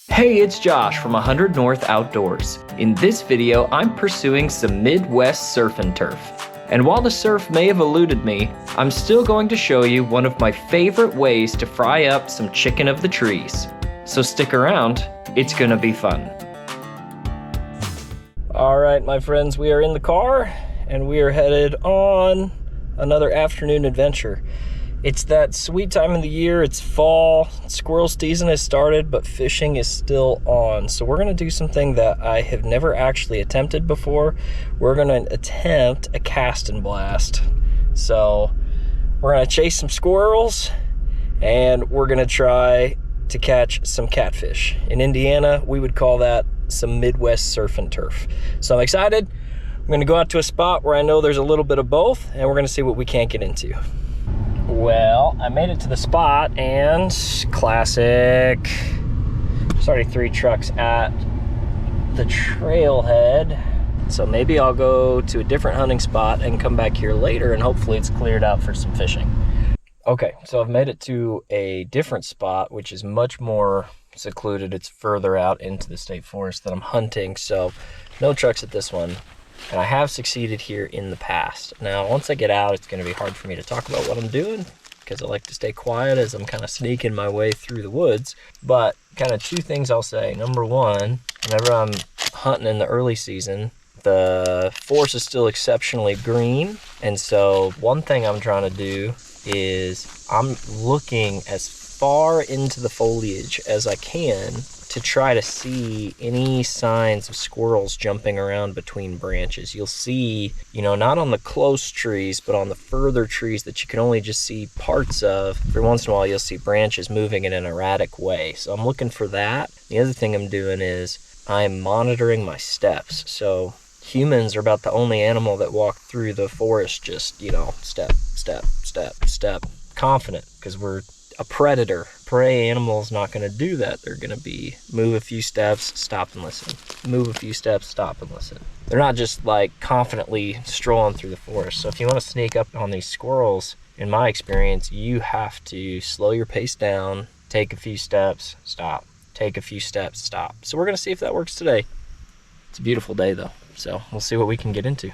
Hey, it's Josh from 100 North Outdoors. In this video, I'm pursuing some Midwest surf and turf. And while the surf may have eluded me, I'm still going to show you one of my favorite ways to fry up some chicken of the trees. So stick around, it's gonna be fun. All right, my friends, we are in the car and we are headed on another afternoon adventure. It's that sweet time of the year, it's fall, squirrel season has started, but fishing is still on. So we're gonna do something that I have never actually attempted before. We're gonna attempt a cast and blast. So we're gonna chase some squirrels and we're gonna try to catch some catfish. In Indiana, we would call that some Midwest surf and turf. So I'm excited. I'm gonna go out to a spot where I know there's a little bit of both and we're gonna see what we can't get into. Well, I made it to the spot and classic. There's already 3 trucks at the trailhead. So maybe I'll go to a different hunting spot and come back here later and hopefully it's cleared out for some fishing. Okay, so I've made it to a different spot, which is much more secluded. It's further out into the state forest that I'm hunting, so no trucks at this one. And I have succeeded here in the past. Now, once I get out, it's gonna be hard for me to talk about what I'm doing because I like to stay quiet as I'm kind of sneaking my way through the woods. But kind of 2 things I'll say. Number 1, whenever I'm hunting in the early season, the forest is still exceptionally green. And so one thing I'm trying to do is I'm looking as far into the foliage as I can to try to see any signs of squirrels jumping around between branches. You'll see, not on the close trees, but on the further trees that you can only just see parts of. Every once in a while, you'll see branches moving in an erratic way. So I'm looking for that. The other thing I'm doing is I'm monitoring my steps. So humans are about the only animal that walk through the forest just, step, step, step, step, confident, because we're a predator. Prey animal's not going to do that. They're going to be move a few steps, stop and listen. Move a few steps, stop and listen. They're not just like confidently strolling through the forest. So if you want to sneak up on these squirrels, in my experience, you have to slow your pace down, take a few steps, stop. Take a few steps, stop. So we're going to see if that works today. It's a beautiful day though, so we'll see what we can get into.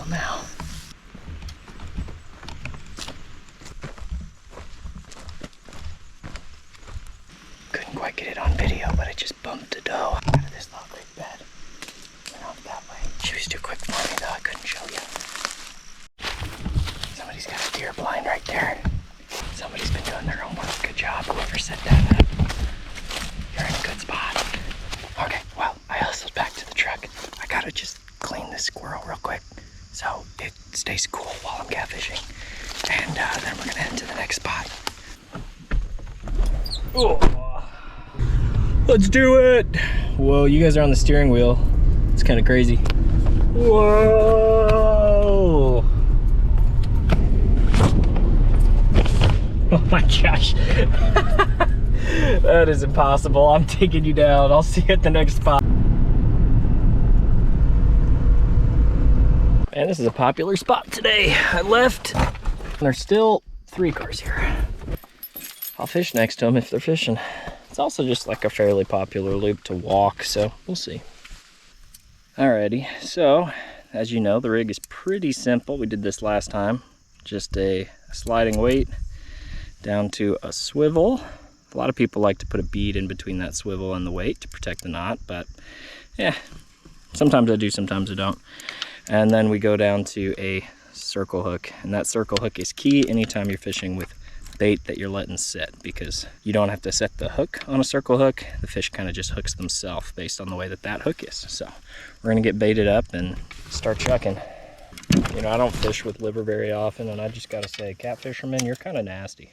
Now. Couldn't quite get it on video, but I just bumped a doe out of this log creek bed. Went off that way. She was too quick for me though, I couldn't show you. Somebody deer blind right there. Somebody's been doing their homework. Good job, whoever set that up. You're in a good spot. Okay, well, I hustled back to the truck. I gotta just clean this squirrel real quick so it stays cool while I'm catfishing. And then we're gonna head to the next spot. Oh. Let's do it! Whoa, you guys are on the steering wheel. It's kind of crazy. Whoa! Oh my gosh. That is impossible. I'm taking you down. I'll see you at the next spot. Man, this is a popular spot today. I left. There's still 3 cars here. I'll fish next to them if they're fishing. It's also just like a fairly popular loop to walk, so we'll see. Alrighty, so as you know, the rig is pretty simple. We did this last time. Just a sliding weight down to a swivel. A lot of people like to put a bead in between that swivel and the weight to protect the knot, but yeah, sometimes I do, sometimes I don't. And then we go down to a circle hook, and that circle hook is key anytime you're fishing with bait that you're letting sit, because you don't have to set the hook on a circle hook. The fish kind of just hooks themselves based on the way that that hook is. So we're gonna get baited up and start chucking. You know, I don't fish with liver very often, and I just gotta say, cat fishermen, you're kind of nasty.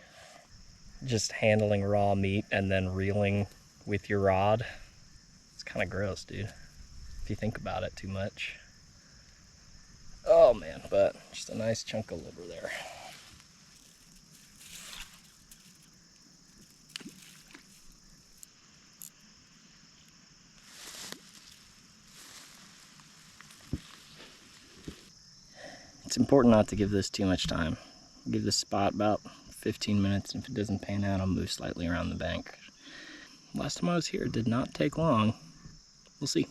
Just handling raw meat and then reeling with your rod. It's kind of gross, dude, if you think about it too much. Oh man, but just a nice chunk of liver there. It's important not to give this too much time. Give this spot about 15 minutes, and if it doesn't pan out, I'll move slightly around the bank. Last time I was here, it did not take long. We'll see.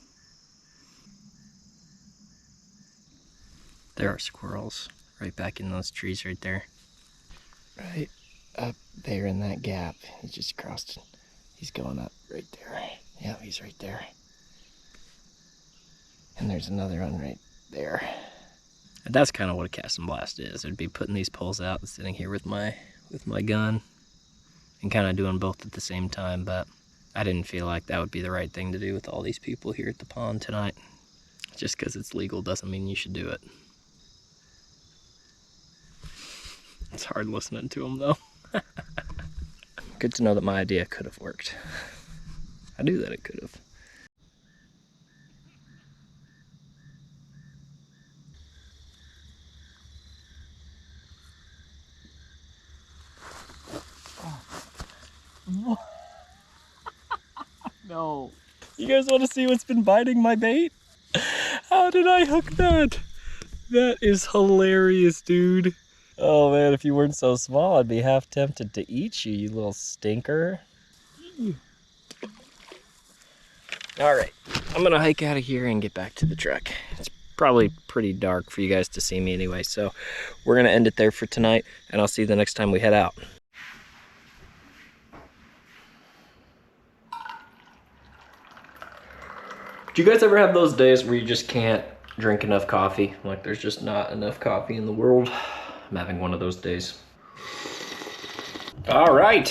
There are squirrels right back in those trees right there. Right up there in that gap. He just crossed. He's going up right there. Yeah, he's right there. And there's another one right there. And that's kind of what a cast and blast is. I'd be putting these poles out and sitting here with my gun and kind of doing both at the same time, but I didn't feel like that would be the right thing to do with all these people here at the pond tonight. Just because it's legal doesn't mean you should do it. It's hard listening to them though. Good to know that my idea could have worked. I knew that it could have. No. You guys want to see what's been biting my bait? How did I hook that? That is hilarious, dude. Oh man, if you weren't so small, I'd be half tempted to eat you, you little stinker. All right, I'm gonna hike out of here and get back to the truck. It's probably pretty dark for you guys to see me anyway, so we're gonna end it there for tonight, and I'll see you the next time we head out. Do you guys ever have those days where you just can't drink enough coffee? Like there's just not enough coffee in the world? I'm having one of those days. All right,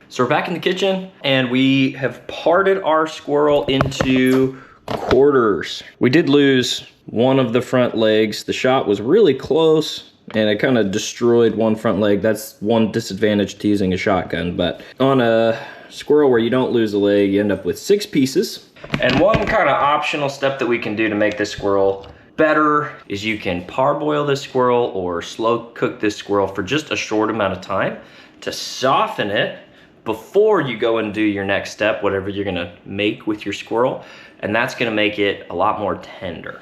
so we're back in the kitchen and we have parted our squirrel into quarters. We did lose one of the front legs. The shot was really close and it kind of destroyed one front leg. That's one disadvantage to using a shotgun, but on a squirrel where you don't lose a leg, you end up with 6 pieces. And one kind of optional step that we can do to make this squirrel better is you can parboil this squirrel or slow cook this squirrel for just a short amount of time to soften it before you go and do your next step, whatever you're gonna make with your squirrel. And that's gonna make it a lot more tender.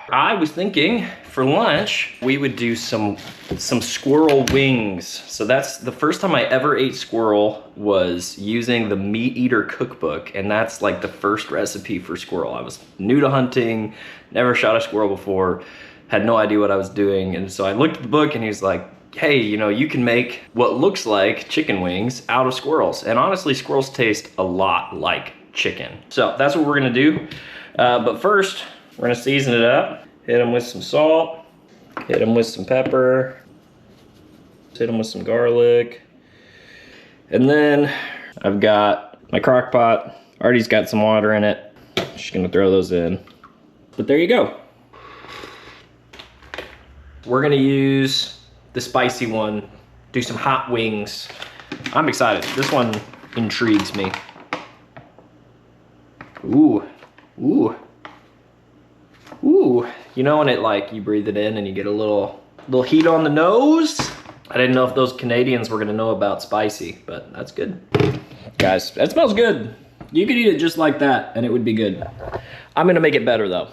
I was thinking for lunch, we would do some squirrel wings. So that's the first time I ever ate squirrel was using the Meat Eater cookbook. And that's like the first recipe for squirrel. I was new to hunting, never shot a squirrel before, had no idea what I was doing. And so I looked at the book and he was like, hey, you know, you can make what looks like chicken wings out of squirrels. And honestly, squirrels taste a lot like chicken. So that's what we're gonna do. But first, we're gonna season it up, hit them with some salt, Hit them with some pepper. Hit them with some garlic. And then I've got my crock pot. Already's got some water in it. Just gonna throw those in. But there you go. We're gonna use the spicy one, do some hot wings. I'm excited. This one intrigues me. Ooh, ooh, ooh. You know when it like, you breathe it in and you get a little heat on the nose? I didn't know if those Canadians were gonna know about spicy, but that's good. Guys, that smells good. You could eat it just like that and it would be good. I'm gonna make it better though.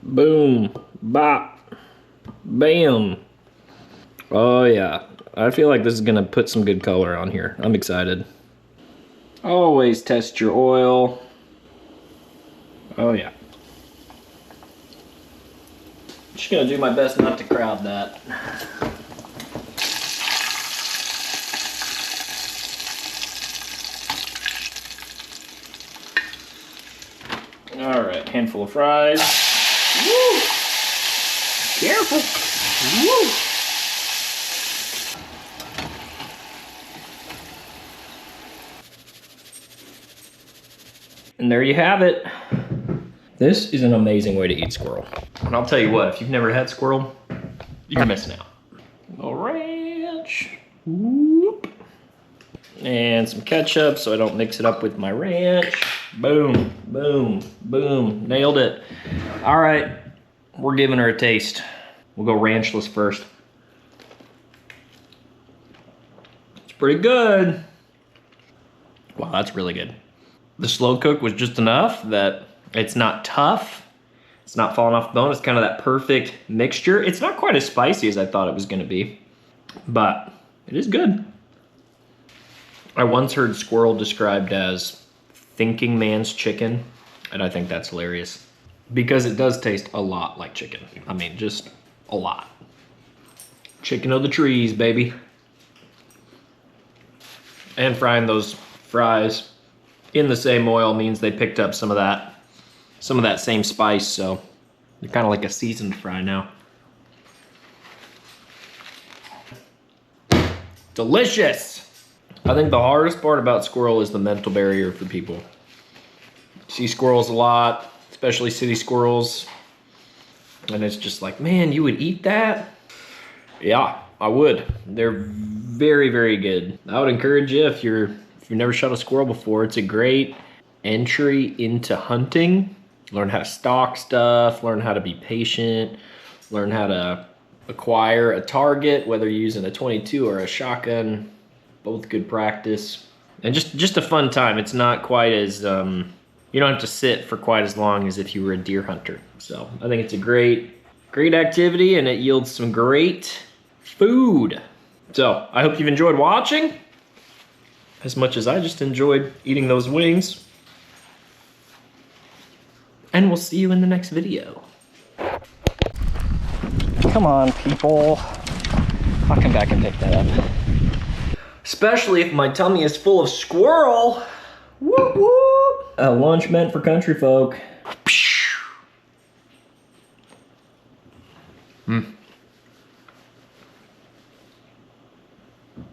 Boom, bop, bam. Oh yeah, I feel like this is gonna put some good color on here. I'm excited. Always test your oil. Oh yeah. Just gonna do my best not to crowd that. All right, handful of fries. Woo! Careful. Woo! And there you have it. This is an amazing way to eat squirrel. And I'll tell you what, if you've never had squirrel, you're missing out. A little ranch. Whoop. And some ketchup so I don't mix it up with my ranch. Boom, boom, boom. Nailed it. All right, we're giving her a taste. We'll go ranchless first. It's pretty good. Wow, that's really good. The slow cook was just enough that it's not tough. It's not falling off the bone. It's kind of that perfect mixture. It's not quite as spicy as I thought it was gonna be, but it is good. I once heard squirrel described as thinking man's chicken, and I think that's hilarious because it does taste a lot like chicken. I mean, just a lot. Chicken of the trees, baby. And frying those fries in the same oil means they picked up some of that same spice, so they're kind of like a seasoned fry now. Delicious! I think the hardest part about squirrel is the mental barrier for people. You see squirrels a lot, especially city squirrels, and it's just like, man, you would eat that? Yeah, I would. They're very, very good. I would encourage you, if you've never shot a squirrel before, it's a great entry into hunting. Learn how to stalk stuff, learn how to be patient, learn how to acquire a target, whether you're using a 22 or a shotgun. Both good practice. And just a fun time. It's not quite as, you don't have to sit for quite as long as if you were a deer hunter. So I think it's a great activity and it yields some great food. So I hope you've enjoyed watching as much as I just enjoyed eating those wings. And we'll see you in the next video. Come on, people. I'll come back and pick that up. Especially if my tummy is full of squirrel. Whoop whoop. A lunch meant for country folk.